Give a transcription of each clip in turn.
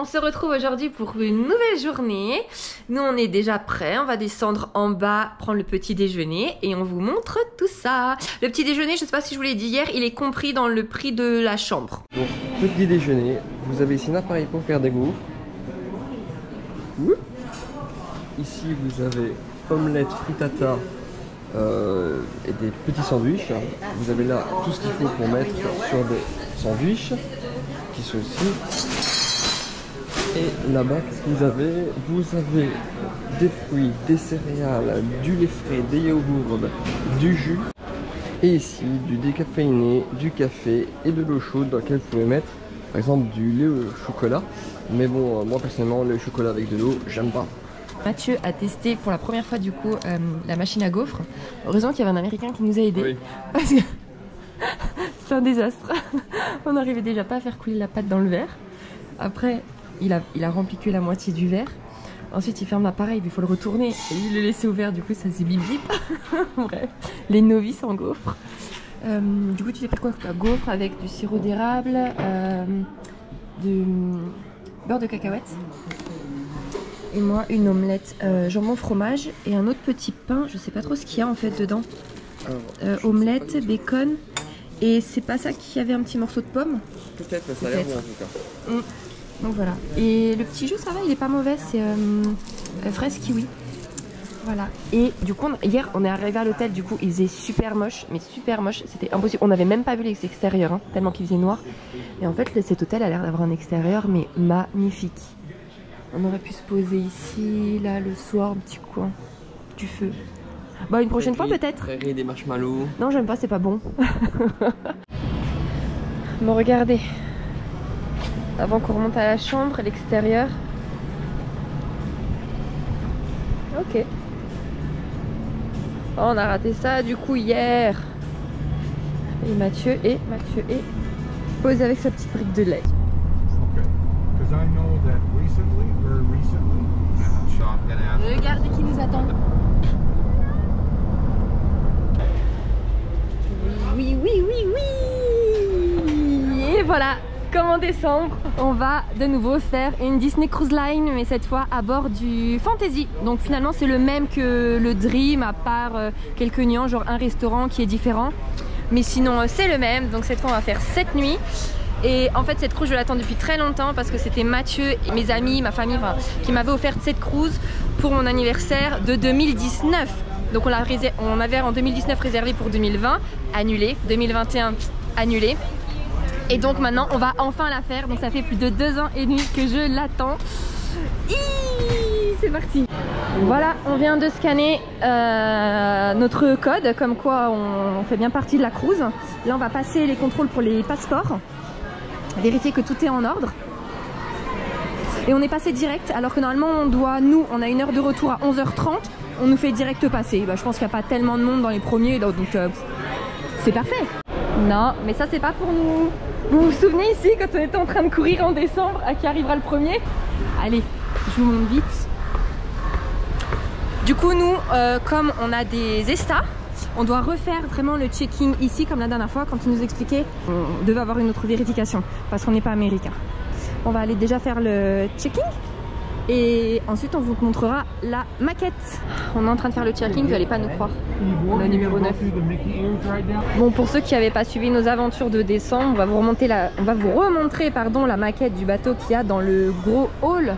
se retrouve aujourd'hui pour une nouvelle journée. Nous, on est déjà prêts. On va descendre en bas, prendre le petit déjeuner et on vous montre tout ça. Le petit déjeuner, je ne sais pas si je vous l'ai dit hier, il est compris dans le prix de la chambre. Donc, petit déjeuner, vous avez ici un appareil pour faire des gaufres. Ici, vous avez omelette, frittata et des petits sandwichs. Vous avez là tout ce qu'il faut pour mettre sur des sandwichs qui sont ici. Et là-bas, qu'est-ce que vous avez? Vous avez des fruits, des céréales, du lait frais, des yaourts, du jus. Et ici, du décaféiné, du café et de l'eau chaude dans laquelle vous pouvez mettre par exemple du lait au chocolat. Mais bon, moi personnellement, le chocolat avec de l'eau, j'aime pas. Mathieu a testé pour la première fois du coup la machine à gaufres. Heureusement qu'il y avait un Américain qui nous a aidés. Oui. Parce que c'est un désastre. On n'arrivait déjà pas à faire couler la pâte dans le verre. Après, il a rempli que la moitié du verre. Ensuite, il ferme l'appareil, il faut le retourner. Et il le laissait ouvert, du coup, ça faisait bip bip. Bref, les novices en gaufres. Du coup, tu t'es pris quoi? Gaufres avec du sirop d'érable, du beurre de cacahuète. Et moi, une omelette jambon fromage et un autre petit pain. Je sais pas trop ce qu'il y a en fait dedans. Omelette, bacon. Et c'est pas ça qu'il y avait un petit morceau de pomme? Peut-être, ça a l'air bon en tout cas. Donc voilà. Et le petit jus, ça va, il est pas mauvais. C'est fraise kiwi. Voilà. Et du coup, hier, on est arrivé à l'hôtel. Du coup, il faisait super moche. Mais super moche. C'était impossible. On n'avait même pas vu les extérieurs, hein, tellement qu'il faisait noir. Et en fait, cet hôtel a l'air d'avoir un extérieur, mais magnifique. On aurait pu se poser ici, là, le soir, un petit coin du feu. Bah, une prochaine fois peut-être. Prairie, des marshmallows. Non, j'aime pas, c'est pas bon. Bon, regardez. Avant qu'on remonte à la chambre, l'extérieur. Ok. Oh, on a raté ça du coup hier. Et Mathieu est posé avec sa petite brique de lait. Regardez qui nous attend. Oui, oui, oui, oui. Et voilà, comme en décembre, on va de nouveau faire une Disney Cruise Line, mais cette fois à bord du Fantasy. Donc finalement c'est le même que le Dream, à part quelques nuances, genre un restaurant qui est différent. Mais sinon c'est le même, donc cette fois on va faire 7 nuits. Et en fait cette cruise je l'attends depuis très longtemps parce que c'était Mathieu et mes amis, ma famille qui m'avaient offert cette cruise pour mon anniversaire de 2019. Donc on avait en 2019 réservé pour 2020, annulé, 2021 annulé. Et donc maintenant on va enfin la faire, donc ça fait plus de 2 ans et demi que je l'attends. C'est parti. Voilà, on vient de scanner notre code, comme quoi on fait bien partie de la cruise. Là on va passer les contrôles pour les passeports. Vérifier que tout est en ordre. Et on est passé direct alors que normalement on a une heure de retour à 11h30. On nous fait direct passer. Bah, je pense qu'il n'y a pas tellement de monde dans les premiers, donc c'est parfait. Non, mais ça c'est pas pour nous. Vous vous souvenez ici quand on était en train de courir en décembre à qui arrivera le premier? Allez, je vous montre vite. Du coup nous, comme on a des ESTA, on doit refaire vraiment le checking ici comme la dernière fois quand ils nous expliquaient on devait avoir une autre vérification parce qu'on n'est pas américain. On va aller déjà faire le checking et ensuite on vous montrera la maquette. On est en train de faire le checking, vous n'allez pas nous croire. Le numéro 9. Bon, pour ceux qui n'avaient pas suivi nos aventures de décembre, on va vous remontrer la maquette du bateau qu'il y a dans le gros hall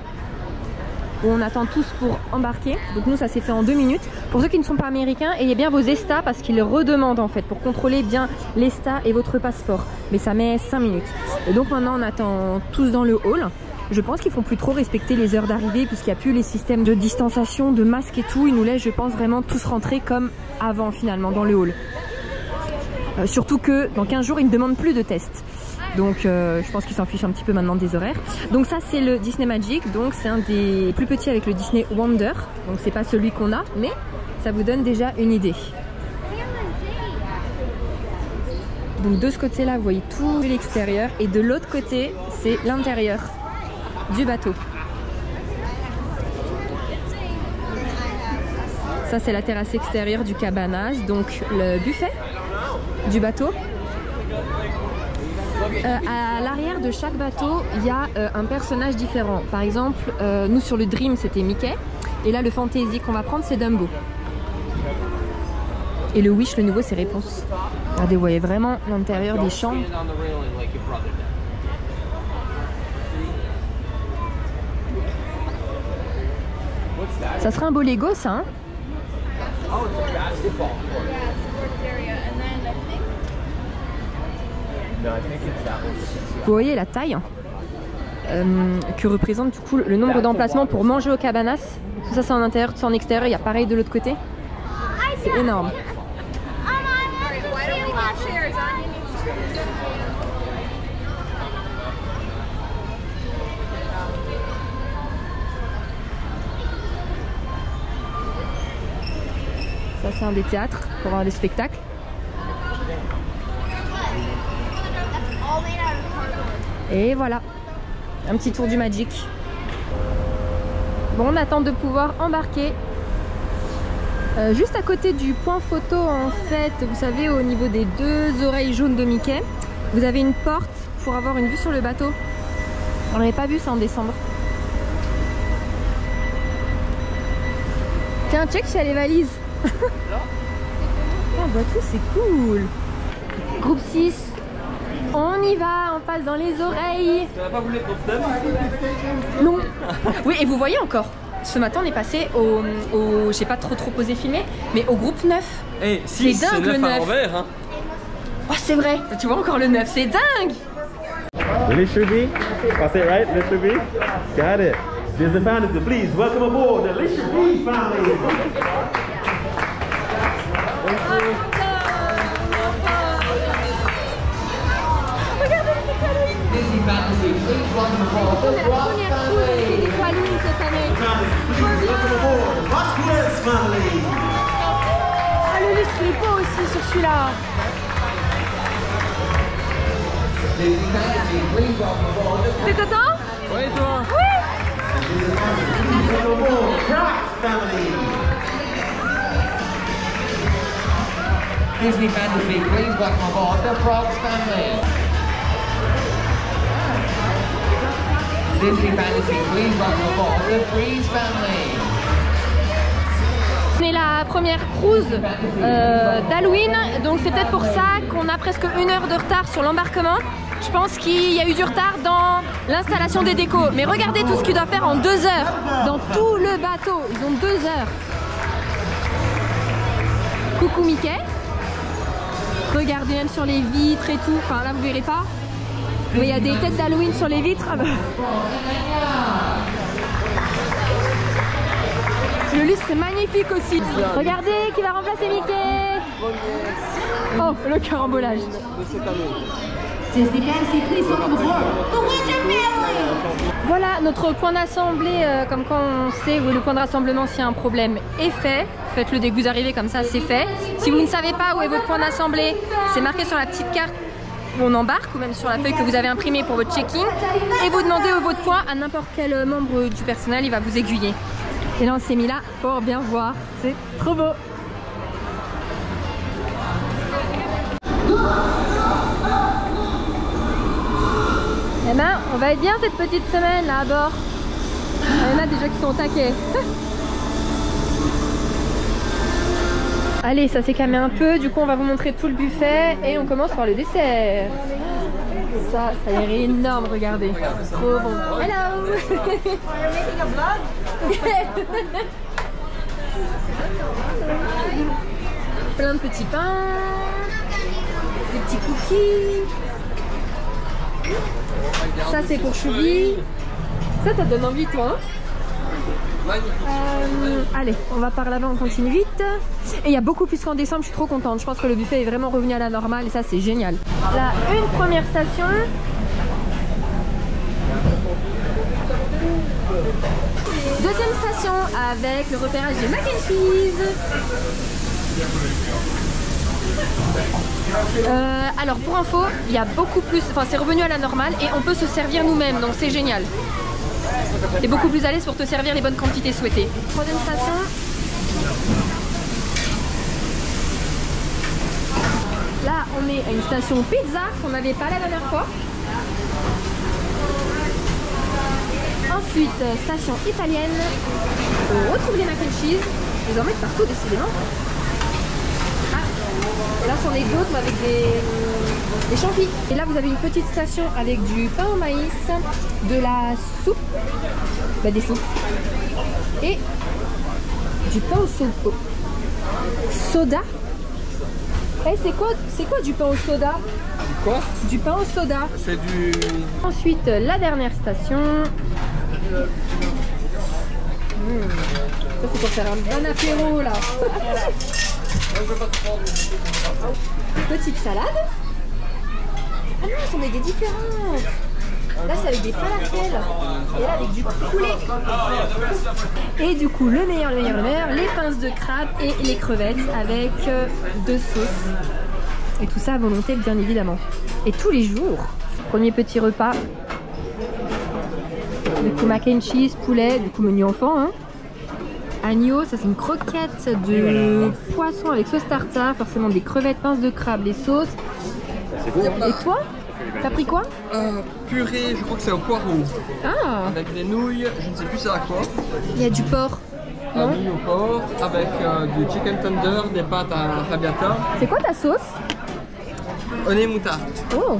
où on attend tous pour embarquer. Donc nous ça s'est fait en 2 minutes. Pour ceux qui ne sont pas américains, ayez bien vos ESTA parce qu'ils les redemandent en fait pour contrôler bien l'ESTA et votre passeport. Mais ça met 5 minutes. Et donc maintenant on attend tous dans le hall. Je pense qu'ils font plus trop respecter les heures d'arrivée puisqu'il n'y a plus les systèmes de distanciation, de masques et tout. Ils nous laissent, je pense, vraiment tous rentrer comme avant finalement dans le hall. Surtout que dans 15 jours, ils ne demandent plus de tests. Donc je pense qu'ils s'en fichent un petit peu maintenant des horaires. Donc ça c'est le Disney Magic, donc c'est un des plus petits avec le Disney Wonder. Donc c'est pas celui qu'on a, mais ça vous donne déjà une idée. Donc de ce côté là vous voyez tout l'extérieur et de l'autre côté c'est l'intérieur du bateau. Ça c'est la terrasse extérieure du Cabanas, donc le buffet du bateau. À l'arrière de chaque bateau, il y a un personnage différent. Par exemple, nous sur le Dream, c'était Mickey. Et là, le Fantasy qu'on va prendre, c'est Dumbo. Et le Wish, le nouveau, c'est Réponse. Regardez, vous voyez vraiment l'intérieur des chambres. Ça serait un beau Lego, ça, hein? Vous voyez la taille que représente du coup le nombre d'emplacements pour manger au cabanas. Tout ça c'est en intérieur, tout ça en extérieur. Il y a pareil de l'autre côté. C'est énorme. Ça c'est un des théâtres pour voir des spectacles. Et voilà, un petit tour du Magic. Bon, on attend de pouvoir embarquer. Juste à côté du point photo, en fait, vous savez, au niveau des deux oreilles jaunes de Mickey, vous avez une porte pour avoir une vue sur le bateau. On n'avait pas vu ça en décembre. Tiens, check, il y a les valises. Oh, bateau, c'est cool. Groupe 6. On y va, on passe dans les oreilles. Tu n'as pas voulu être thème? Non. Oui, et vous voyez encore, ce matin on est passé au j'ai pas trop osé filmer, mais au groupe 9. Eh, si, c'est dingue le 9. À l'envers, hein. Oh, c'est vrai, tu vois encore le 9, c'est dingue. Alicia B, I say it right, Alicia B? Got it. Disney Fantasy, please welcome aboard the Alicia B family. Disney Fantasy, please welcome aboard the Rock family. Welcome aboard the Rock family. Ah, le lustre il est beau aussi sur celui-là. Disney Fantasy, please welcome aboard the T'es content? Ouais, et toi? Oui. Disney Fantasy, please welcome aboard the Rock family. Disney Fantasy, please welcome aboard the Frogs family. Disney Fantasy, please welcome aboard the Freeze family. C'est la première cruise d'Halloween, donc c'est peut-être pour ça qu'on a presque 1 heure de retard sur l'embarquement. Je pense qu'il y a eu du retard dans l'installation des décos. Mais regardez tout ce qu'ils doivent faire en 2 heures dans tout le bateau. Ils ont 2 heures. Coucou Mickey. Regardez même sur les vitres et tout. Enfin là vous verrez pas. Mais il y a des têtes d'Halloween sur les vitres. Ah bah. Le lustre est magnifique aussi. Regardez qui va remplacer Mickey. Oh, le carambolage. Voilà, notre point d'assemblée, comme quand on sait où est le point de rassemblement s'il y a un problème, est fait. Faites-le dès que vous arrivez, comme ça c'est fait. Si vous ne savez pas où est votre point d'assemblée, c'est marqué sur la petite carte où on embarque, ou même sur la feuille que vous avez imprimée pour votre check-in. Et vous demandez où votre point à n'importe quel membre du personnel, il va vous aiguiller. Et là on s'est mis là pour bien voir, c'est trop beau. Eh ben, on va être bien cette petite semaine là à bord. Il y en a déjà qui sont au taquet. Allez, ça s'est calmé un peu, du coup on va vous montrer tout le buffet et on commence par le dessert. Ça a l'air énorme, regardez. Trop bon. Hello. Plein de petits pains, des petits cookies. Ça c'est pour Choubi. Ça te donne envie toi, hein? Allez, on va par là-bas, on continue vite. Et il y a beaucoup plus qu'en décembre, je suis trop contente. Je pense que le buffet est vraiment revenu à la normale et ça c'est génial. Là, une première station. Deuxième station avec le repérage des mac and cheese. Alors pour info, il y a beaucoup plus, enfin c'est revenu à la normale et on peut se servir nous-mêmes, donc c'est génial. T'es beaucoup plus à l'aise pour te servir les bonnes quantités souhaitées. Troisième station. Là on est à une station pizza qu'on n'avait pas la dernière fois. Ensuite, station italienne. On retrouve les mac and cheese. Ils en mettent partout décidément. Ah, là c'en est d'autres avec des champignons. Et là vous avez une petite station avec du pain au maïs, de la soupe, bah, des soupes, et du pain au soda. Eh, c'est quoi du pain au soda? Quoi? Du pain au soda. C'est du... Ensuite, la dernière station. Ça c'est pour faire un bon apéro là. Petite salade. Ah non, c'en est des différentes. Là c'est avec des falafels. Et là avec du poulet. Et du coup le meilleur, les pinces de crabe et les crevettes avec 2 sauces. Et tout ça à volonté bien évidemment. Et tous les jours. Premier petit repas. Du coup mac and cheese, poulet, du coup menu enfant. Hein. Agneau, ça c'est une croquette de poisson avec sauce tartare, forcément des crevettes, pinces de crabe, les sauces. Et toi? T'as pris quoi? Purée, je crois que c'est au poireau. Ah! Avec des nouilles, je ne sais plus c'est à quoi. Il y a du porc. Non? Nouilles au porc, avec du chicken tender, des pâtes à rabiata. C'est quoi ta sauce? Oignon moutarde. Oh!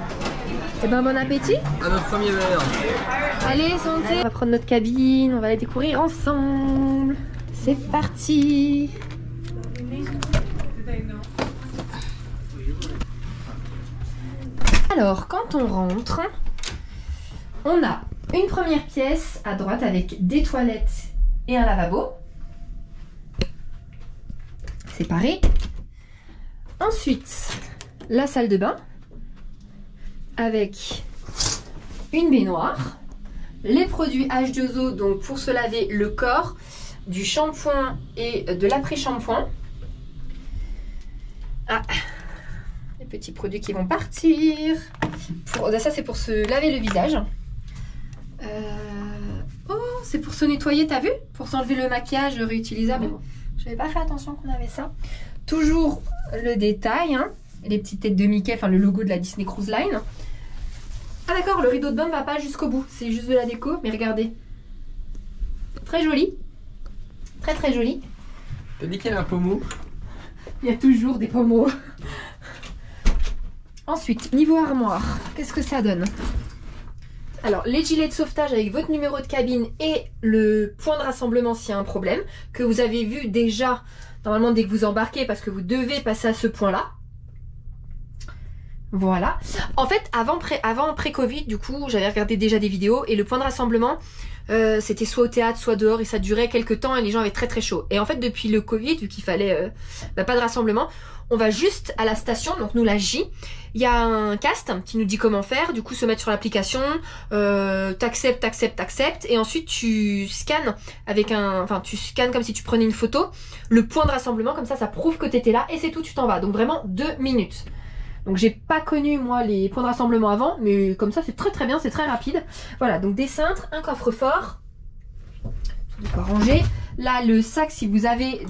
Et ben bon appétit! À notre premier verre. Allez, santé! On va prendre notre cabine, on va la découvrir ensemble. C'est parti! Alors, quand on rentre, on a une première pièce à droite avec des toilettes et un lavabo. Séparés. Ensuite, la salle de bain avec une baignoire, les produits H2O donc pour se laver le corps, du shampoing et de l'après-shampoing. Ah, les petits produits qui vont partir. Ça c'est pour se laver le visage. Oh, c'est pour se nettoyer, t'as vu? Pour s'enlever le maquillage réutilisable. J'avais pas fait attention qu'on avait ça. Toujours le détail, hein, les petites têtes de Mickey, enfin le logo de la Disney Cruise Line. Ah d'accord, le rideau de bain ne va pas jusqu'au bout, c'est juste de la déco, mais regardez. Très joli. Très très joli. T'as dit qu'il y a un pommeau? Il y a toujours des pommeaux. Ensuite, niveau armoire, qu'est-ce que ça donne? Alors, les gilets de sauvetage avec votre numéro de cabine et le point de rassemblement s'il y a un problème, que vous avez vu déjà, normalement dès que vous embarquez, parce que vous devez passer à ce point-là. Voilà. En fait, avant pré-Covid, du coup, j'avais regardé déjà des vidéos et le point de rassemblement, c'était soit au théâtre, soit dehors et ça durait quelques temps et les gens avaient très très chaud. Et en fait, depuis le Covid, vu qu'il fallait pas de rassemblement, on va juste à la station, donc nous la J, il y a un cast qui nous dit comment faire, du coup se mettre sur l'application, t'acceptes et ensuite tu scannes avec tu scannes comme si tu prenais une photo, le point de rassemblement, comme ça prouve que t'étais là et c'est tout, tu t'en vas. Donc vraiment 2 minutes. Donc j'ai pas connu moi les points de rassemblement avant, mais comme ça c'est très très bien, c'est très rapide. Voilà, donc des cintres, un coffre-fort, de quoi ranger. Là le sac, si vous avez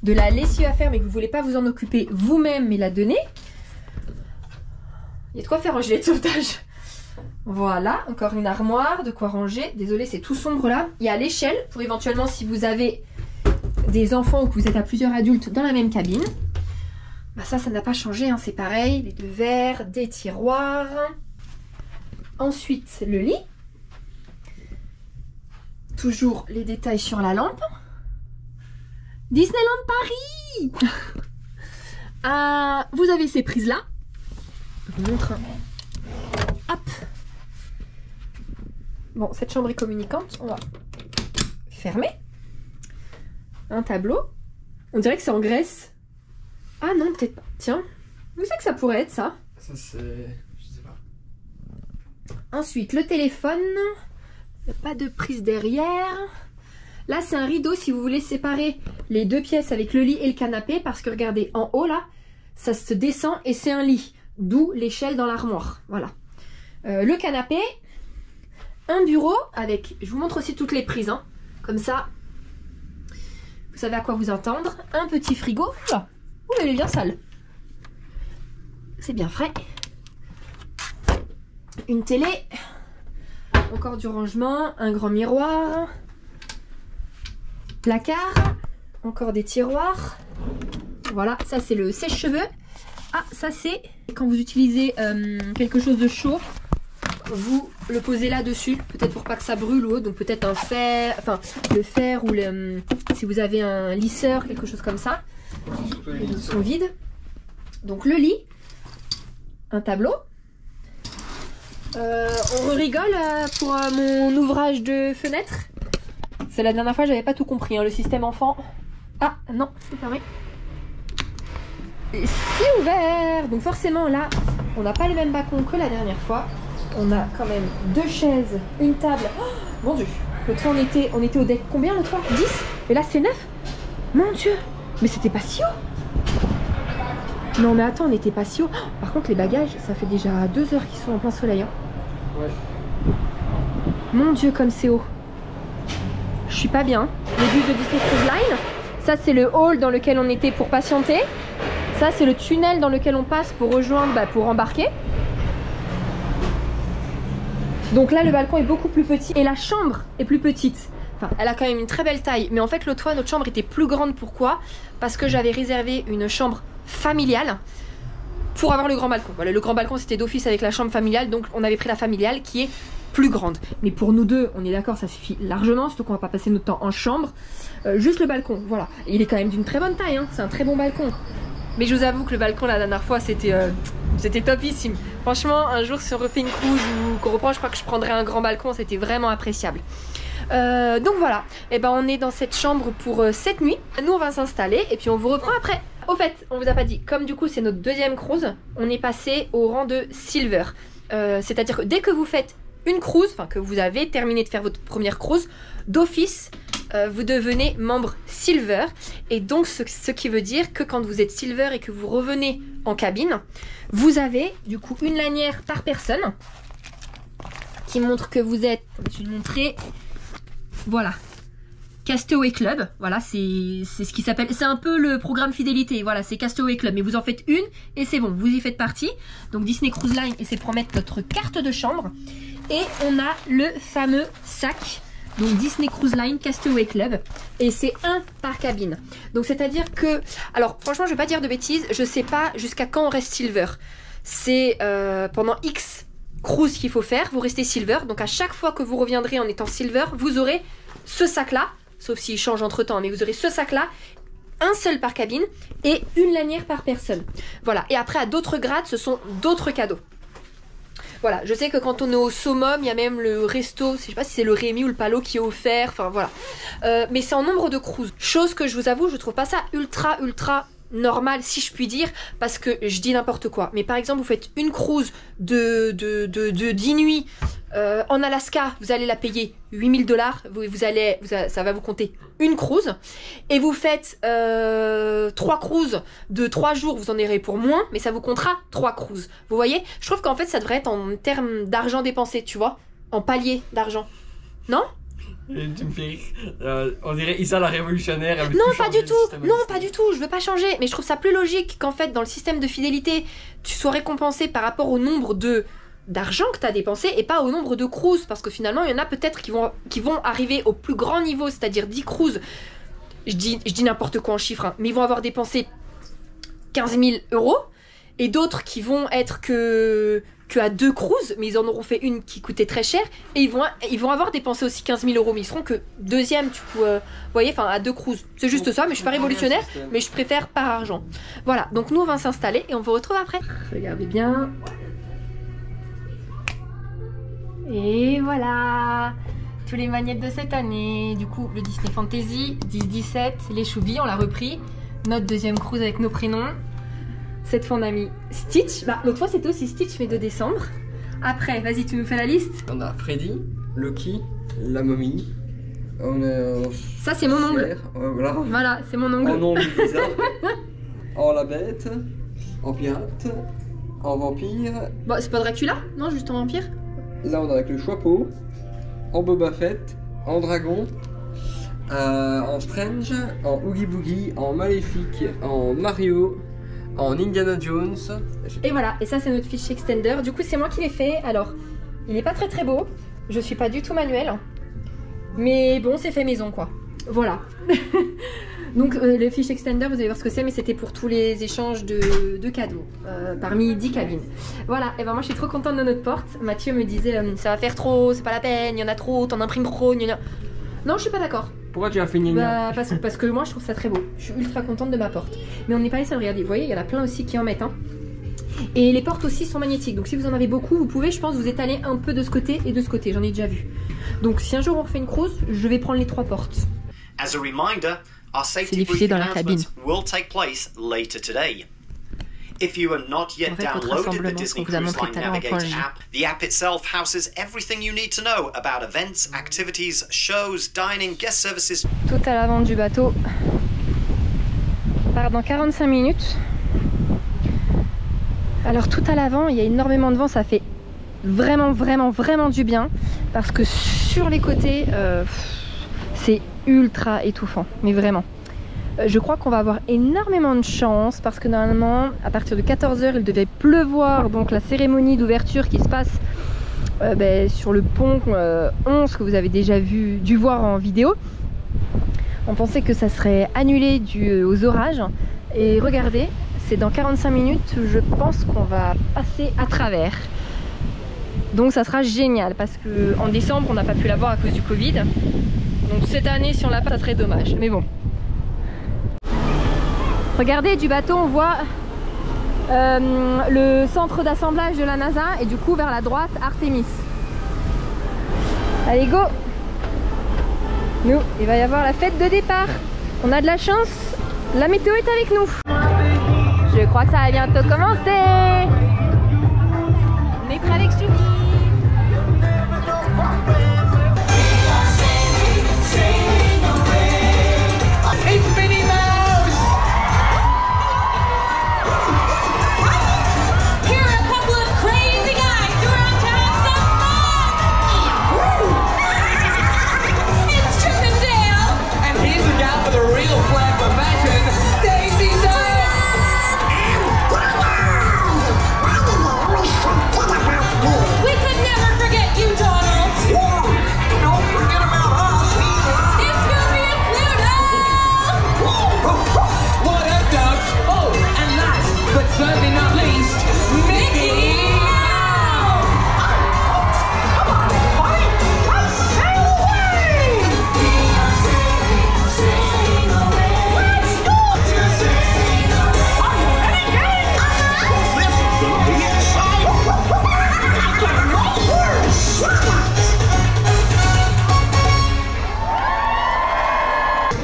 de la lessive à faire mais que vous voulez pas vous en occuper vous-même mais la donner, il y a de quoi faire un gilet de sauvetage. Voilà, encore une armoire, de quoi ranger. Désolée, c'est tout sombre là. Il y a l'échelle pour éventuellement si vous avez des enfants ou que vous êtes à plusieurs adultes dans la même cabine. Bah ça n'a pas changé, hein, c'est pareil. Les 2 verres, des tiroirs. Ensuite, le lit. Toujours les détails sur la lampe. Disneyland Paris. Vous avez ces prises-là. Je vous montre. Hop. Bon, cette chambre est communicante. On va fermer. Un tableau. On dirait que c'est en Grèce. Ah non, peut-être pas. Tiens, où c'est que ça pourrait être ça? Ça c'est... je sais pas. Ensuite, le téléphone. Il n'y a pas de prise derrière. Là, c'est un rideau si vous voulez séparer les 2 pièces avec le lit et le canapé. Parce que regardez, en haut là, ça se descend et c'est un lit. D'où l'échelle dans l'armoire. Voilà. Le canapé. Un bureau avec... Je vous montre aussi toutes les prises. Hein. Comme ça, vous savez à quoi vous entendre. Un petit frigo. Oula. Ouh, elle est bien sale. c'est bien frais. Une télé. Encore du rangement. Un grand miroir. Placard. Encore des tiroirs. Voilà, ça c'est le sèche-cheveux. Ah, ça c'est quand vous utilisez quelque chose de chaud, vous le posez là-dessus, peut-être pour pas que ça brûle ou autre, donc peut-être un fer, enfin le fer ou si vous avez un lisseur, quelque chose comme ça. Les autres sont vides. Donc le lit, un tableau. On rigole pour mon ouvrage de fenêtre. C'est la dernière fois, j'avais pas tout compris, hein, le système enfant. Ah non, c'est fermé. C'est ouvert. Donc forcément là, on n'a pas le même balcon que la dernière fois. On a quand même 2 chaises, une table. Oh, mon dieu. L'autre fois on était au deck combien l'autre fois? 10. Et là c'est 9. Mon dieu. Mais c'était pas si haut. Non mais attends, on n'était pas si haut. Oh, par contre les bagages, ça fait déjà 2 heures qu'ils sont en plein soleil. Hein. Ouais. Mon dieu comme c'est haut. Je suis pas bien. Les bus de Disney Cruise Line. Ça c'est le hall dans lequel on était pour patienter. Ça c'est le tunnel dans lequel on passe pour rejoindre, pour embarquer. Donc là le balcon est beaucoup plus petit et la chambre est plus petite. Enfin elle a quand même une très belle taille. Mais en fait l'autre fois notre chambre était plus grande. Pourquoi? Parce que j'avais réservé une chambre familiale pour avoir le grand balcon. Voilà, le grand balcon c'était d'office avec la chambre familiale. Donc on avait pris la familiale qui est plus grande. Mais pour nous deux on est d'accord, ça suffit largement. Surtout qu'on va pas passer notre temps en chambre. Juste le balcon, voilà. Et il est quand même d'une très bonne taille, hein. C'est un très bon balcon. Mais je vous avoue que le balcon la dernière fois c'était topissime. Franchement un jour si on refait une cruise ou qu'on reprend, je crois que je prendrais un grand balcon, c'était vraiment appréciable. Donc voilà, et ben on est dans cette chambre pour cette nuit. Nous on va s'installer et puis on vous reprend après. Au fait, on vous a pas dit, comme du coup c'est notre deuxième cruise, on est passé au rang de Silver. C'est-à-dire que dès que vous faites une cruise, enfin que vous avez terminé de faire votre première cruise, d'office vous devenez membre Silver. Et donc ce qui veut dire que quand vous êtes Silver et que vous revenez en cabine, vous avez du coup une lanière par personne qui montre que vous êtes, je vais vous montrer, voilà, Castaway Club. Voilà, c'est ce qui s'appelle, c'est un peu le programme fidélité, voilà, c'est Castaway Club, mais vous en faites une et c'est bon, vous y faites partie. Donc Disney Cruise Line, et c'est pour mettre notre carte de chambre. Et on a le fameux sac, donc Disney Cruise Line Castaway Club, et c'est un par cabine. Donc c'est à dire que, alors franchement je vais pas dire de bêtises, je sais pas jusqu'à quand on reste Silver. C'est pendant X cruise qu'il faut faire, vous restez Silver. Donc à chaque fois que vous reviendrez en étant Silver, vous aurez ce sac là, sauf s'il change entre temps, mais vous aurez ce sac là, un seul par cabine et une lanière par personne. Voilà, et après à d'autres grades ce sont d'autres cadeaux. Voilà, je sais que quand on est au summum, il y a même le resto, je sais pas si c'est le Rémi ou le Palo qui est offert, enfin voilà. Mais c'est en nombre de cruises. Chose que je vous avoue, je trouve pas ça ultra normal, si je puis dire, parce que je dis n'importe quoi. Mais par exemple, vous faites une cruise de 10 nuits en Alaska, vous allez la payer 8 000 $, ça va vous compter une cruise. Et vous faites 3 cruises de 3 jours, vous en aurez pour moins, mais ça vous comptera 3 cruises. Vous voyez? Je trouve qu'en fait, ça devrait être en termes d'argent dépensé, tu vois, en palier d'argent. Non? Et tu me fais on dirait Issa la révolutionnaire. Non, pas du tout. Non, pas du tout. Je veux pas changer. Mais je trouve ça plus logique qu'en fait, dans le système de fidélité, tu sois récompensé par rapport au nombre d'argent que tu as dépensé et pas au nombre de cruises. Parce que finalement, il y en a peut-être qui vont arriver au plus grand niveau, c'est-à-dire 10 cruises. Je dis n'importe quoi en chiffres, hein, mais ils vont avoir dépensé 15 000 €. Et d'autres qui vont être que à 2 cruises, mais ils en auront fait une qui coûtait très cher, et ils vont avoir dépensé aussi 15 000 €, mais ils seront que deuxième, du coup, vous voyez, enfin à 2 cruises. C'est juste ça, mais je suis pas révolutionnaire, mais je préfère par argent. Voilà, donc nous on va s'installer et on vous retrouve après. Regardez bien. Et voilà, tous les magnettes de cette année. Du coup, le Disney Fantasy 10-17, les Choubi, on l'a repris. Notre deuxième cruise avec nos prénoms. Cette fois on a mis Stitch, l'autre fois c'était aussi Stitch mais de décembre. Après, vas-y tu nous fais la liste. On a Freddy, Loki, la momie. Ça c'est mon ongle. Voilà, c'est mon ongle. En ongle bizarre. En la bête, en pirate, en vampire. Bon c'est pas Dracula, non juste en vampire. Là on a avec le Choixpeau, en Boba Fett, en dragon, en Strange, en Oogie Boogie, en Maléfique, en Mario, en Indiana Jones. Et voilà, et ça c'est notre fiche extender. Du coup c'est moi qui l'ai fait. Alors, il est pas très beau. Je suis pas du tout manuel. Mais bon, c'est fait maison quoi. Voilà. Donc le fiche extender, vous allez voir ce que c'est, mais c'était pour tous les échanges de cadeaux parmi 10 cabines. Voilà, et ben moi je suis trop contente de notre porte. Mathieu me disait ça va faire trop, c'est pas la peine, il y en a trop, t'en imprimes trop, gna gna. Non, je suis pas d'accord. Pourquoi tu as fait gna Bah, parce que moi je trouve ça très beau. Je suis ultra contente de ma porte. Mais on n'est pas les seuls, regardez, vous voyez, il y en a plein aussi qui en mettent. Hein. Et les portes aussi sont magnétiques, donc si vous en avez beaucoup, vous pouvez, je pense, vous étaler un peu de ce côté et de ce côté, j'en ai déjà vu. Donc si un jour on refait une cruise, je vais prendre les 3 portes. As a reminder, our safety diffusé brief dans la cabine. announcements will take place later today. If you are not yet En fait, votre downloaded the rassemblement, Disney qu'on vous a Cruise montré Line tout à l'heure en Navigator point J. app, the app itself houses everything you need to know about events, activities, shows, dining, guest services. Tout à l'avant du bateau. On part dans 45 minutes. Alors tout à l'avant, il y a énormément de vent, ça fait vraiment du bien. Parce que sur les côtés, c'est ultra étouffant, mais vraiment. Je crois qu'on va avoir énormément de chance parce que normalement, à partir de 14 h, il devait pleuvoir. Donc la cérémonie d'ouverture qui se passe sur le pont 11 que vous avez déjà dû voir en vidéo. On pensait que ça serait annulé dû aux orages. Et regardez, c'est dans 45 minutes, je pense qu'on va passer à travers. Donc ça sera génial parce qu'en décembre, on n'a pas pu la voir à cause du Covid. Donc cette année, si on l'a pas, ça serait dommage. Mais bon. Regardez, du bateau, on voit le centre d'assemblage de la NASA et du coup, vers la droite, Artemis. Allez, go! Nous, il va y avoir la fête de départ. On a de la chance, la météo est avec nous. Je crois que ça va bientôt commencer. On est prêt avec Choumi.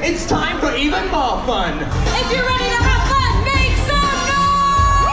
It's time for even more fun. If you're ready to have fun, make some noise!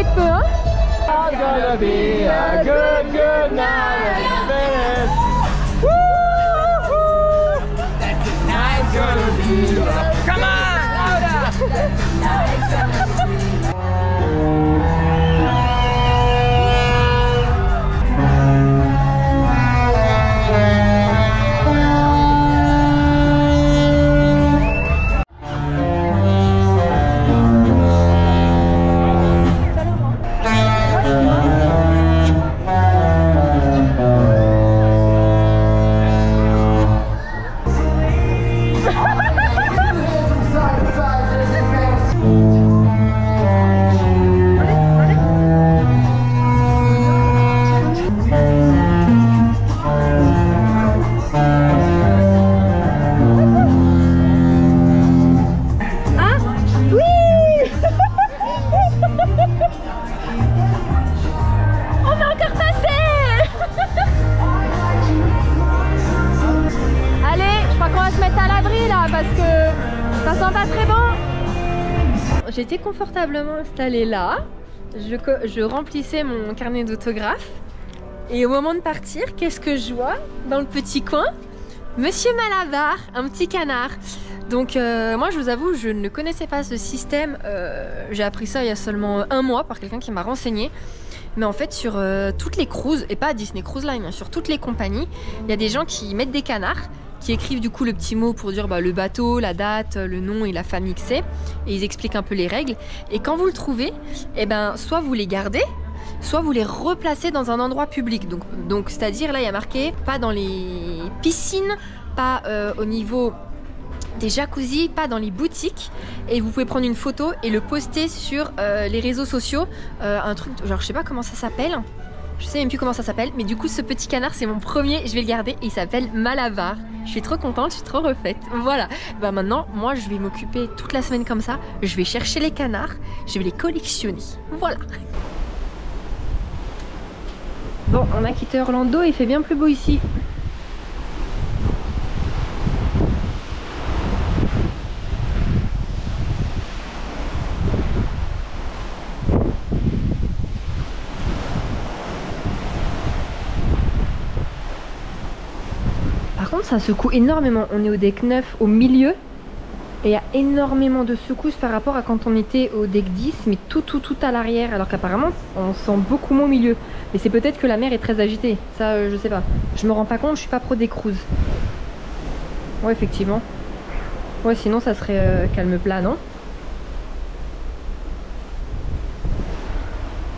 de peu, hein. Gonna be a good, good night. Tonight's gonna be a... Come on, louder. J'étais confortablement installée là, je remplissais mon carnet d'autographes et au moment de partir, qu'est-ce que je vois dans le petit coin? Monsieur Malabar, un petit canard. Donc moi je vous avoue, je ne connaissais pas ce système, j'ai appris ça il y a seulement un mois par quelqu'un qui m'a renseigné. Mais en fait sur toutes les cruises, et pas Disney Cruise Line, hein, sur toutes les compagnies, il y a des gens qui mettent des canards, qui écrivent du coup le petit mot pour dire le bateau, la date, le nom et la famille que c'est, et ils expliquent un peu les règles. Et quand vous le trouvez, eh ben, soit vous les gardez, soit vous les replacez dans un endroit public. Donc c'est-à-dire là il y a marqué pas dans les piscines, pas au niveau des jacuzzis, pas dans les boutiques, et vous pouvez prendre une photo et le poster sur les réseaux sociaux, un truc genre je sais pas comment ça s'appelle. Je sais même plus comment ça s'appelle, mais du coup ce petit canard c'est mon premier, je vais le garder et il s'appelle Malabar. Je suis trop contente, je suis trop refaite. Voilà, bah maintenant moi je vais m'occuper toute la semaine comme ça, je vais chercher les canards, je vais les collectionner. Voilà. Bon, on a quitté Orlando, il fait bien plus beau ici. Par contre ça secoue énormément, on est au deck 9 au milieu et il y a énormément de secousses par rapport à quand on était au deck 10 mais tout à l'arrière, alors qu'apparemment on sent beaucoup moins au milieu. Mais c'est peut-être que la mer est très agitée, ça je sais pas, je me rends pas compte, je suis pas pro des cruises. Ouais effectivement, ouais sinon ça serait calme plat, non?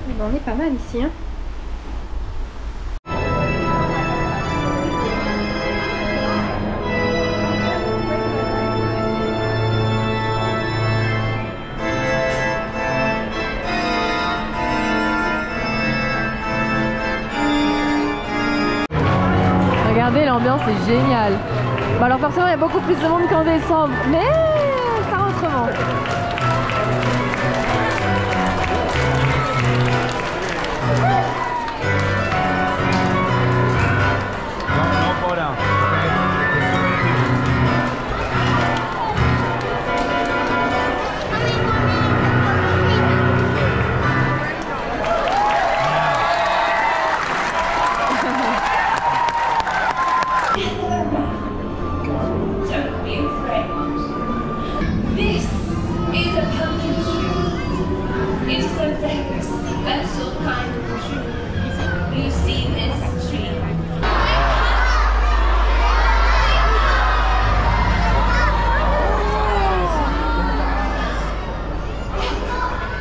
Ben, on est pas mal ici hein. Regardez, l'ambiance est géniale. Bon, alors forcément il y a beaucoup plus de monde qu'en décembre, mais ça va autrement.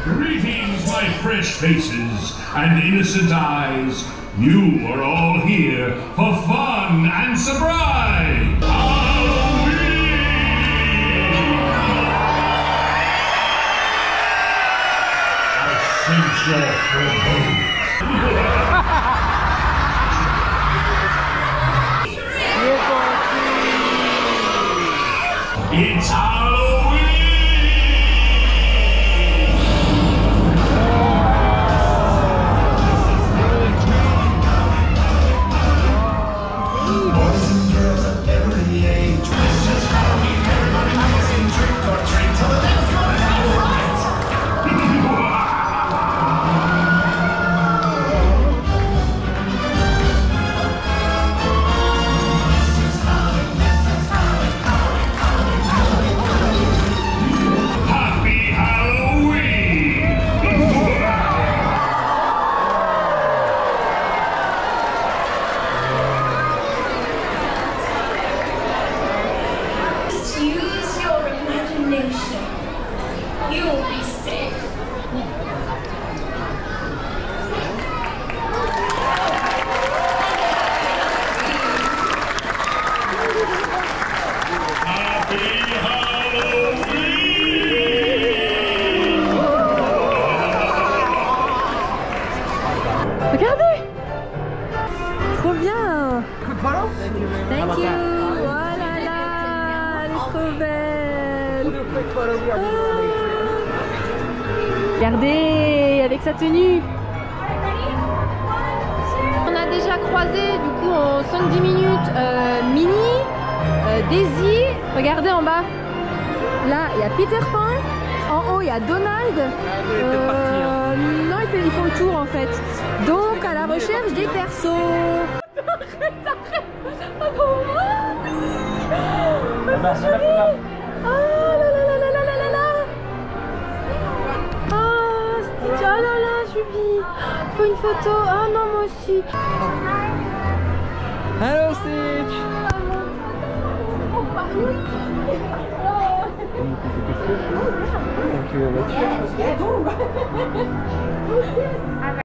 Greetings, my fresh faces and innocent eyes. You are all here for fun and surprise. Halloween! I sense your foreboding. It's Halloween! Boys and girls of every age, this is Halloween. Everybody comes in, trick or treat, till the devil's gonna come right. You'll be sick. Regardez! Trop bien! Thank you! Oh là là! Elle est trop belle! Ah. Regardez! Avec sa tenue! On a déjà croisé du coup en 5-10 minutes Minnie, Daisy. Regardez en bas! Là, il y a Peter Pan. En haut, il y a Donald. Non, ils font le tour en fait. Donc, à la recherche des persos. Arrête, arrête. Oh là là là là là là là. Oh, Stitch. Oh là là, Julie. Faut une photo. Oh non, moi aussi. Hello Stitch.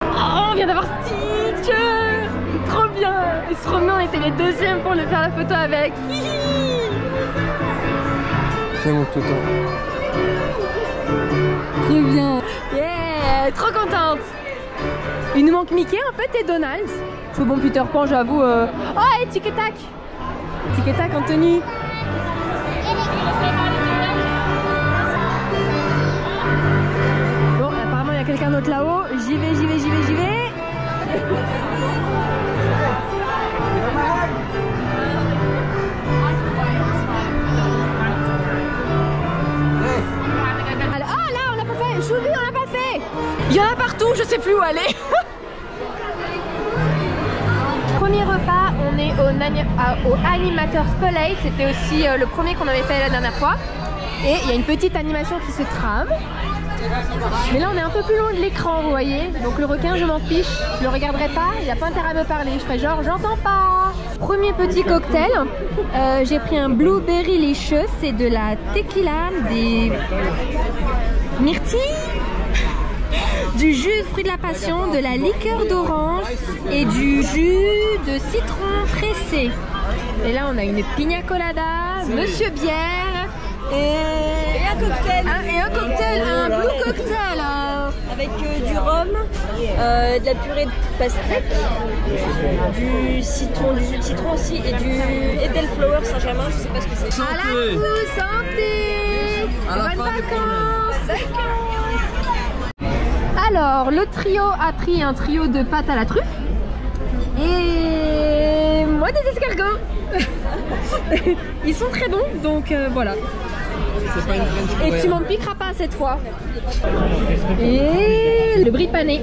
Oh, on vient d'avoir Stitch. Trop bien. Et ce Romain, on était les deuxièmes pour le faire la photo avec. C'est mon toto. Trop bien. Yeah, trop contente. Il nous manque Mickey en fait et Donald. C'est bon Peter Pan, j'avoue. Oh, et Tic et Tac. Tic et Tac en tenue. Bon, apparemment il y a quelqu'un d'autre là-haut. J'y vais, j'y vais, j'y vais, j'y vais. Alors, oh là, on l'a pas fait. Choubi, on l'a pas fait. Il y en a partout, je sais plus où aller. Premier repas, on est au Animateur Spotlight. C'était aussi le premier qu'on avait fait la dernière fois. Et il y a une petite animation qui se trame. Mais là on est un peu plus loin de l'écran, vous voyez. Donc le requin, je m'en fiche, je le regarderai pas, il n'y a pas intérêt à me parler, je ferai genre j'entends pas. Premier petit cocktail, j'ai pris un blueberry licious, c'est de la tequila, des myrtilles, du jus de fruits de la passion, de la liqueur d'orange et du jus de citron pressé. Et là on a une pina colada, monsieur bière et un cocktail. Un blue cocktail. Avec du rhum, de la purée de pastèque, du jus de citron aussi et du Edelflower Saint-Germain, je sais pas ce que c'est. À la coup, santé. Bonnes vacances. Alors, le trio a pris un trio de pâtes à la truffe et moi des escargots. Ils sont très bons, donc voilà. Et tu m'en piqueras pas cette fois. Et le brie pané.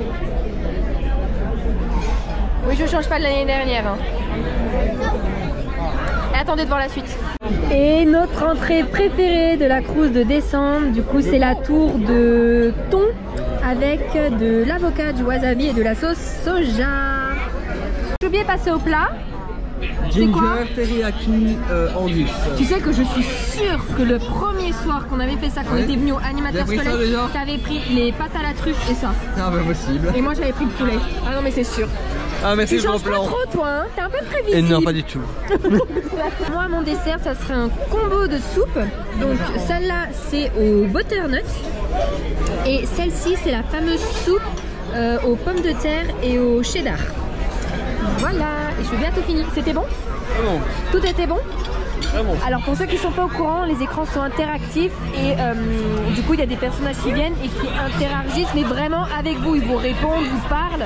Oui, je change pas de l'année dernière. Hein. Et attendez de voir la suite. Et notre entrée préférée de la cruise de décembre, du coup, c'est la tour de thon avec de l'avocat, du wasabi et de la sauce soja. J'ai oublié de passer au plat. Ginger teriyaki angus. Tu sais que je suis sûre que le premier soir qu'on avait fait ça, qu'on était venu au Animateur Scolaire, t'avais pris les pâtes à la truffe et ça. Ah bah possible. Et moi j'avais pris le poulet. Ah non mais c'est sûr. Ah mais c'est tu changes pas trop toi, hein. T'es un peu prévisible. Et non pas du tout. Moi mon dessert ça serait un combo de soupe. Donc celle-là c'est au butternut. Et celle-ci c'est la fameuse soupe aux pommes de terre et au cheddar. Voilà, et je suis bientôt fini. C'était bon? Bon. Tout était bon? Bon. Alors pour ceux qui ne sont pas au courant, les écrans sont interactifs et du coup il y a des personnages qui viennent et qui interagissent mais vraiment avec vous. Ils vous répondent, vous parlent.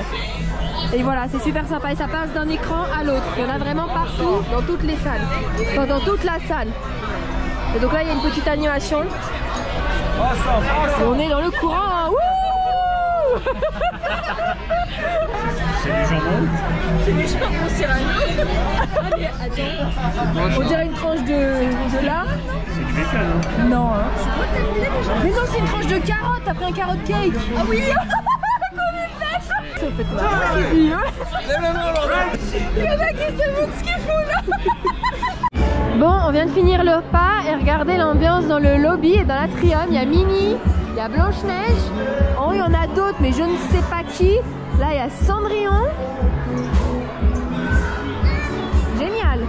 Et voilà, c'est super sympa et ça passe d'un écran à l'autre. Il y en a vraiment partout, dans toutes les salles. Enfin, dans toute la salle. Et donc là il y a une petite animation. Et on est dans le courant. Hein. Wouh! C'est du jambon. C'est du jambon Cyrano. Allez, attends. On dirait une tranche de lard. C'est du bacon, hein. Non, hein. Mais non, c'est une tranche de carotte. T'as pris un carotte cake. Ah oui. Il y en a qui se demandent ce qu'ils font là. Bon, on vient de finir le repas et regardez l'ambiance dans le lobby et dans l'atrium. Il y a Minnie, il y a Blanche-Neige. En haut, il y en a d'autres, mais je ne sais pas qui. Là, il y a Cendrillon. Génial.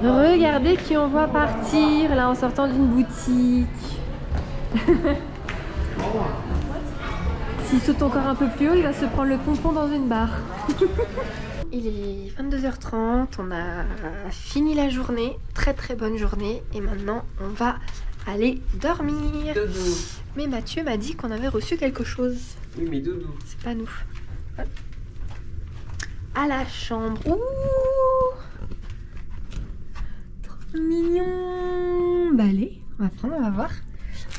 Regardez qui on voit partir là en sortant d'une boutique. S'il saute encore un peu plus haut, il va se prendre le pompon dans une barre. Il est 22h30, on a fini la journée, très très bonne journée, et maintenant on va aller dormir. Doudou. Mais Mathieu m'a dit qu'on avait reçu quelque chose. Oui, mais doudou. C'est pas nous. Hop. À la chambre. Ouh, trop mignon. Bah allez, on va prendre, on va voir.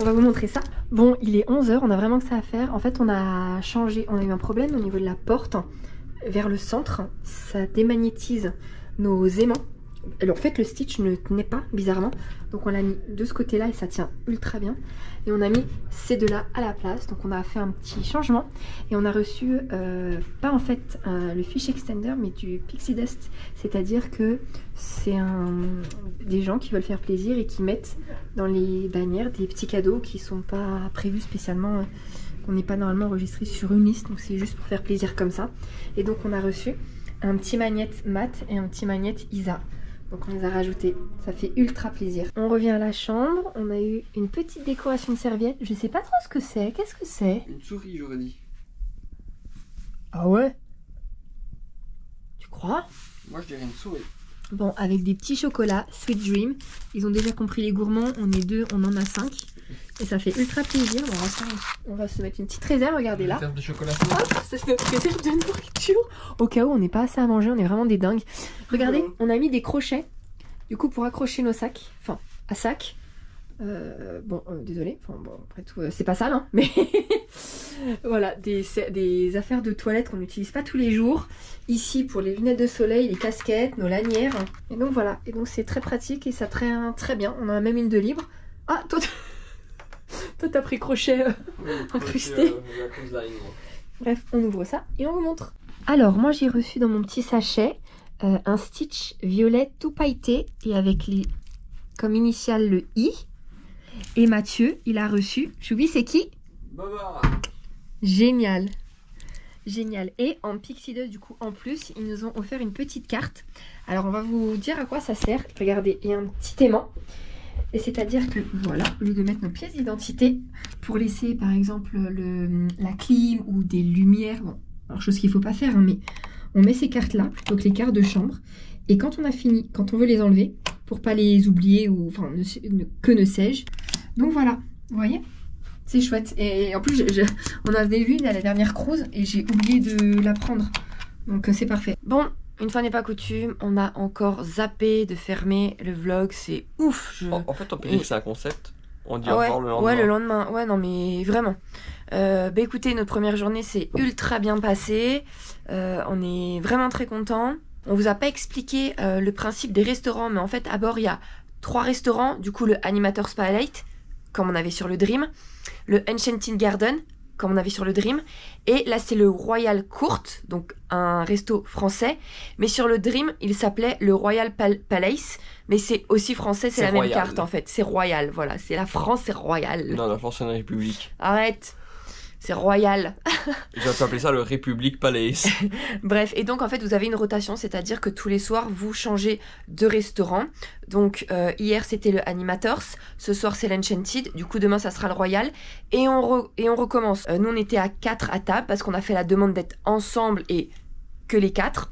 On va vous montrer ça. Bon, il est 11h, on a vraiment que ça à faire. En fait, on a changé, on a eu un problème au niveau de la porte. Vers le centre, ça démagnétise nos aimants. Alors en fait le stitch ne tenait pas bizarrement, donc on l'a mis de ce côté là et ça tient ultra bien, et on a mis ces deux là à la place. Donc on a fait un petit changement et on a reçu pas en fait le fish extender mais du pixie dust, c'est à dire que c'est des gens qui veulent faire plaisir et qui mettent dans les bannières des petits cadeaux qui sont pas prévus spécialement, on n'est pas normalement enregistré sur une liste, donc c'est juste pour faire plaisir comme ça. Et donc on a reçu un petit magnète mat et un petit magnète Isa. Donc on les a rajoutés, ça fait ultra plaisir. On revient à la chambre, on a eu une petite décoration de serviettes. Je sais pas trop ce que c'est, qu'est-ce que c'est? Une souris, j'aurais dit. Ah ouais? Tu crois? Moi je dirais une souris. Bon, avec des petits chocolats, Sweet Dream. Ils ont déjà compris les gourmands, on est 2, on en a 5. Et ça fait ultra plaisir. Bon, on va se mettre une petite réserve, regardez là. Réserve de chocolat. Hop, ça c'est notre réserve de nourriture. Au cas où on n'est pas assez à manger, on est vraiment des dingues. Regardez, on a mis des crochets, du coup pour accrocher nos sacs, enfin à sac. Désolé, enfin, bon, après tout, c'est pas sale, hein, mais voilà, des affaires de toilette qu'on n'utilise pas tous les jours. Ici pour les lunettes de soleil, les casquettes, nos lanières. Et donc voilà, et donc c'est très pratique et ça traîne très bien. On en a même une de libre. Ah, toi t'as pris crochet incrusté. Bref, on ouvre ça et on vous montre. Alors moi j'ai reçu dans mon petit sachet un stitch violet tout pailleté et avec comme initiale le I. Et Mathieu, il a reçu, Choubi, c'est qui? Baba. Génial. Génial. Et en pixie dust, du coup, en plus, ils nous ont offert une petite carte. Alors, on va vous dire à quoi ça sert. Regardez, il y a un petit aimant. Et c'est-à-dire que, voilà, au lieu de mettre nos pièces d'identité, pour laisser, par exemple, la clim ou des lumières, bon, alors chose qu'il ne faut pas faire, hein, mais on met ces cartes-là, plutôt que les cartes de chambre. Et quand on a fini, quand on veut les enlever, pour pas les oublier, ou enfin, que ne sais-je. Donc voilà, vous voyez, c'est chouette. Et en plus, on avait vu à la dernière cruise et j'ai oublié de la prendre. Donc c'est parfait. Bon, une fois n'est pas coutume, on a encore zappé de fermer le vlog. C'est ouf. En fait, on peut dire que c'est un concept. On dit au ouais, revoir le lendemain. Ouais, le lendemain. Ouais, non, mais vraiment. Bah écoutez, notre première journée s'est ultra bien passée. On est vraiment très contents. On vous a pas expliqué le principe des restaurants, mais en fait, à bord, il y a 3 restaurants. Du coup, le Animator's Palette, comme on avait sur le Dream, le Enchanted Garden, comme on avait sur le Dream, et là, c'est le Royal Court, donc un resto français, mais sur le Dream, il s'appelait le Royal Palace, mais c'est aussi français, c'est la même carte, en fait. C'est royal, voilà. C'est la France, c'est royal. Non, la France, c'est une république. Arrête. C'est royal. Je vais t'appeler ça le République Palace. Bref, et donc en fait vous avez une rotation, c'est-à-dire que tous les soirs vous changez de restaurant. Donc hier c'était le Animators, ce soir c'est l'Enchanted, du coup demain ça sera le Royal. Et on recommence. Nous on était à 4 à table parce qu'on a fait la demande d'être ensemble et que les 4.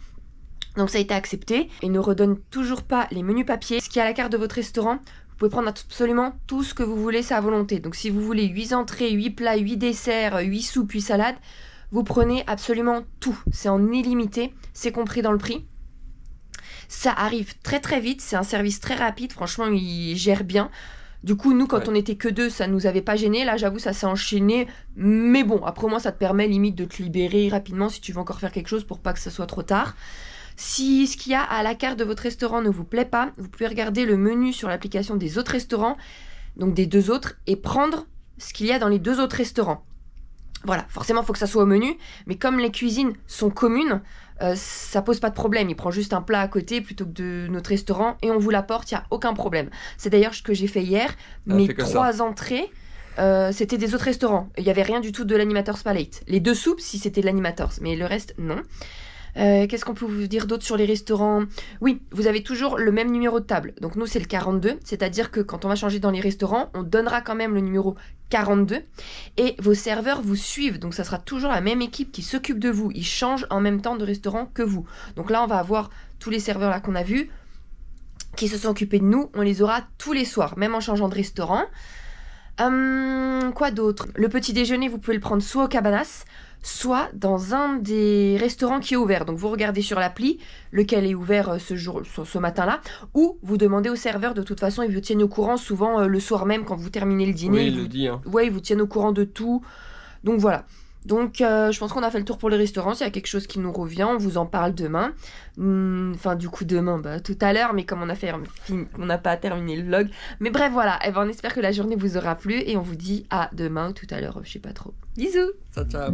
Donc ça a été accepté. Ils ne redonnent toujours pas les menus papier. Ce qui est à la carte de votre restaurant, vous pouvez prendre absolument tout ce que vous voulez, c'est à volonté. Donc si vous voulez 8 entrées, 8 plats, 8 desserts, 8 soupes, 8 salades, vous prenez absolument tout. C'est en illimité, c'est compris dans le prix. Ça arrive très très vite, c'est un service très rapide, franchement ils gèrent bien. Du coup nous quand on était que 2, ça nous avait pas gêné, là j'avoue ça s'est enchaîné. Mais bon, après moi ça te permet limite de te libérer rapidement si tu veux encore faire quelque chose pour pas que ça soit trop tard. Si ce qu'il y a à la carte de votre restaurant ne vous plaît pas, vous pouvez regarder le menu sur l'application des autres restaurants, donc des 2 autres, et prendre ce qu'il y a dans les 2 autres restaurants. Voilà, forcément, il faut que ça soit au menu, mais comme les cuisines sont communes, ça pose pas de problème. Il prend juste un plat à côté plutôt que de notre restaurant et on vous l'apporte, il n'y a aucun problème. C'est d'ailleurs ce que j'ai fait hier. Mes 3 entrées, c'était des autres restaurants. Il n'y avait rien du tout de l'Animator's Palate. Les 2 soupes, si c'était de l'Animator's, mais le reste, non. Qu'est-ce qu'on peut vous dire d'autre sur les restaurants? Oui, vous avez toujours le même numéro de table. Donc nous, c'est le 42, c'est-à-dire que quand on va changer dans les restaurants, on donnera quand même le numéro 42 et vos serveurs vous suivent. Donc ça sera toujours la même équipe qui s'occupe de vous. Ils changent en même temps de restaurant que vous. Donc là, on va avoir tous les serveurs là qu'on a vus qui se sont occupés de nous. On les aura tous les soirs, même en changeant de restaurant. Quoi d'autre? Le petit déjeuner, vous pouvez le prendre soit au Cabanas, soit dans un des restaurants qui est ouvert. Donc vous regardez sur l'appli lequel est ouvert ce matin-là, ou vous demandez au serveur. De toute façon, ils vous tiennent au courant souvent le soir même quand vous terminez le dîner. Oui, il le dit. Hein. Ouais, ils vous tiennent au courant de tout. Donc voilà. Donc je pense qu'on a fait le tour pour les restaurants. S'il y a quelque chose qui nous revient, on vous en parle demain. Enfin du coup demain, tout à l'heure, mais comme on n'a pas terminé le vlog. Mais bref voilà, on espère que la journée vous aura plu et on vous dit à demain ou tout à l'heure, je sais pas trop. Bisous. Ciao ciao.